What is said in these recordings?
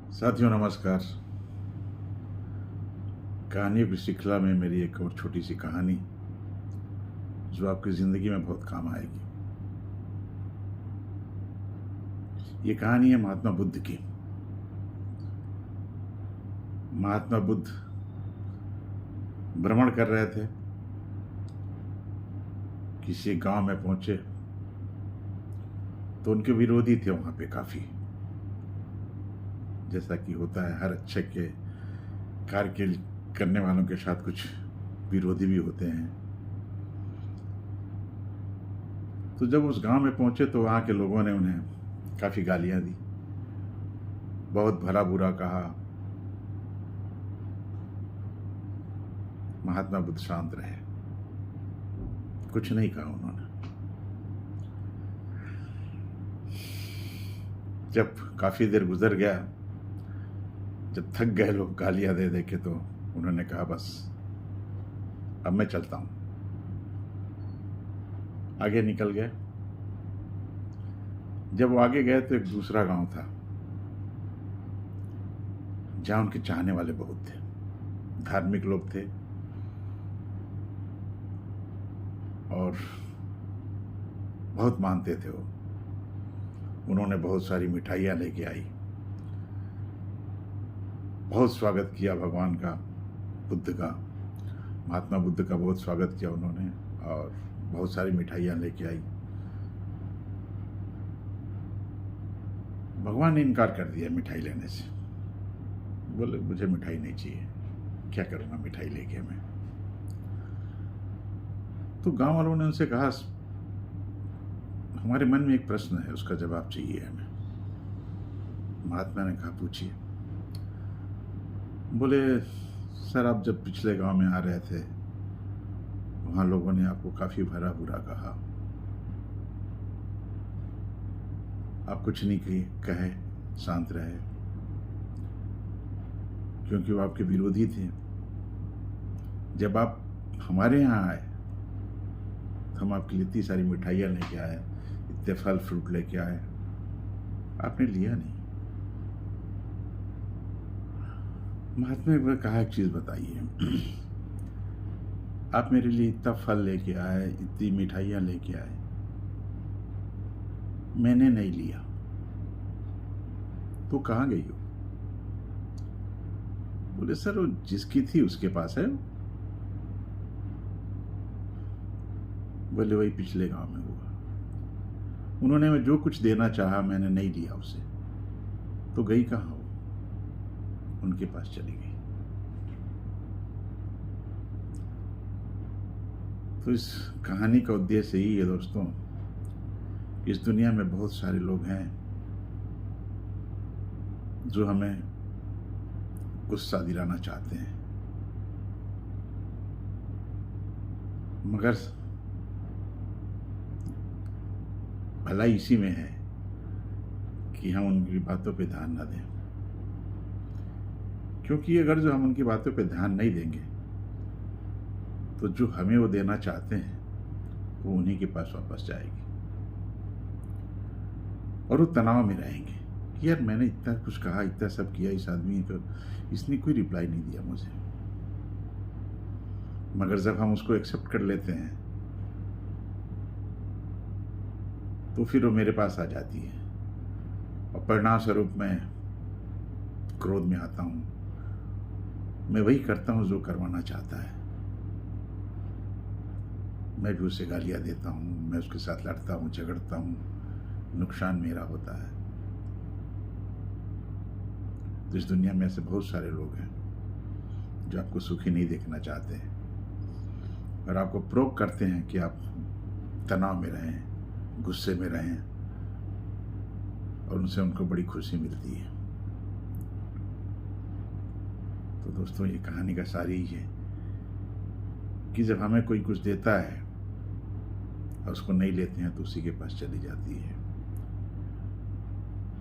साथियों नमस्कार। कहानियों की श्रृंखला में मेरी एक और छोटी सी कहानी जो आपकी ज़िंदगी में बहुत काम आएगी। ये कहानी है महात्मा बुद्ध की। महात्मा बुद्ध भ्रमण कर रहे थे, किसी गांव में पहुंचे तो उनके विरोधी थे वहां पे काफ़ी। जैसा कि होता है हर अच्छे के कार्य के करने वालों के साथ कुछ विरोधी भी होते हैं। तो जब उस गांव में पहुंचे तो वहां के लोगों ने उन्हें काफ़ी गालियां दी, बहुत भला बुरा कहा। महात्मा बुद्ध शांत रहे, कुछ नहीं कहा उन्होंने। जब काफ़ी देर गुजर गया, जब थक गए लोग गालियां दे दे के, तो उन्होंने कहा बस अब मैं चलता हूं। आगे निकल गए। जब वो आगे गए तो एक दूसरा गांव था जहां उनके चाहने वाले बहुत थे, धार्मिक लोग थे और बहुत मानते थे वो। उन्होंने बहुत सारी मिठाइयाँ लेके आई, बहुत स्वागत किया भगवान का, बुद्ध का, महात्मा बुद्ध का बहुत स्वागत किया उन्होंने और बहुत सारी मिठाइयाँ लेके आई। भगवान ने इनकार कर दिया मिठाई लेने से, बोले मुझे मिठाई नहीं चाहिए, क्या करूँगा मिठाई लेके मैं। तो गांव वालों ने उनसे कहा हमारे मन में एक प्रश्न है, उसका जवाब चाहिए हमें। महात्मा ने कहा पूछिए। बोले सर, आप जब पिछले गांव में आ रहे थे वहां लोगों ने आपको काफी भला बुरा कहा, आप कुछ नहीं कहे, शांत रहे, क्योंकि वो आपके विरोधी थे। जब आप हमारे यहाँ आए तो हम आपके लिए इतनी सारी मिठाइयाँ लेके आए, इतने फल फ्रूट लेके आए, आपने लिया नहीं। महात्मा ने कहा एक चीज़ बताइए, आप मेरे लिए इतना फल लेके आए, इतनी मिठाइयाँ लेके आए, मैंने नहीं लिया, तो कहाँ गई हो? बोले सर, वो जिसकी थी उसके पास है। बोले वही पिछले गांव में हुआ, उन्होंने मैं जो कुछ देना चाहा मैंने नहीं लिया उसे, तो गई कहाँ हो? उनके पास चली गई। तो इस कहानी का उद्देश्य यही है दोस्तों, इस दुनिया में बहुत सारे लोग हैं जो हमें गुस्सा दिलाना चाहते हैं, मगर भलाई इसी में है कि हम उनकी बातों पे ध्यान ना दें। क्योंकि अगर जो हम उनकी बातों पे ध्यान नहीं देंगे तो जो हमें वो देना चाहते हैं वो उन्हीं के पास वापस जाएगी और वो तनाव में रहेंगे कि यार मैंने इतना कुछ कहा, इतना सब किया इस आदमी को, इसने कोई रिप्लाई नहीं दिया मुझे। मगर जब हम उसको एक्सेप्ट कर लेते हैं तो फिर वो मेरे पास आ जाती है और परिणाम स्वरूप मैं क्रोध में आता हूँ, मैं वही करता हूँ जो करवाना चाहता है। मैं भी उसे गालियाँ देता हूँ, मैं उसके साथ लड़ता हूँ, झगड़ता हूँ, नुकसान मेरा होता है। तो इस दुनिया में ऐसे बहुत सारे लोग हैं जो आपको सुखी नहीं देखना चाहते हैं और आपको प्रोक करते हैं कि आप तनाव में रहें, गुस्से में रहें, और उनसे उनको बड़ी खुशी मिलती है। तो दोस्तों, ये कहानी का सार यही है कि जब हमें कोई कुछ देता है और उसको नहीं लेते हैं तो उसी के पास चली जाती है।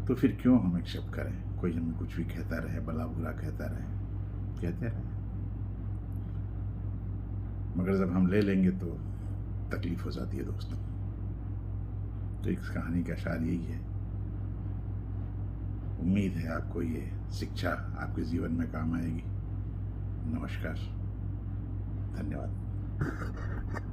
तो फिर क्यों हम एक्सेप्ट करें? कोई हमें कुछ भी कहता रहे, भला बुरा कहता रहे, कहते रहे, मगर जब हम ले लेंगे तो तकलीफ हो जाती है दोस्तों। तो इस कहानी का सार यही है उम्मीद है आपको ये शिक्षा आपके जीवन में काम आएगी। नमस्कार, धन्यवाद।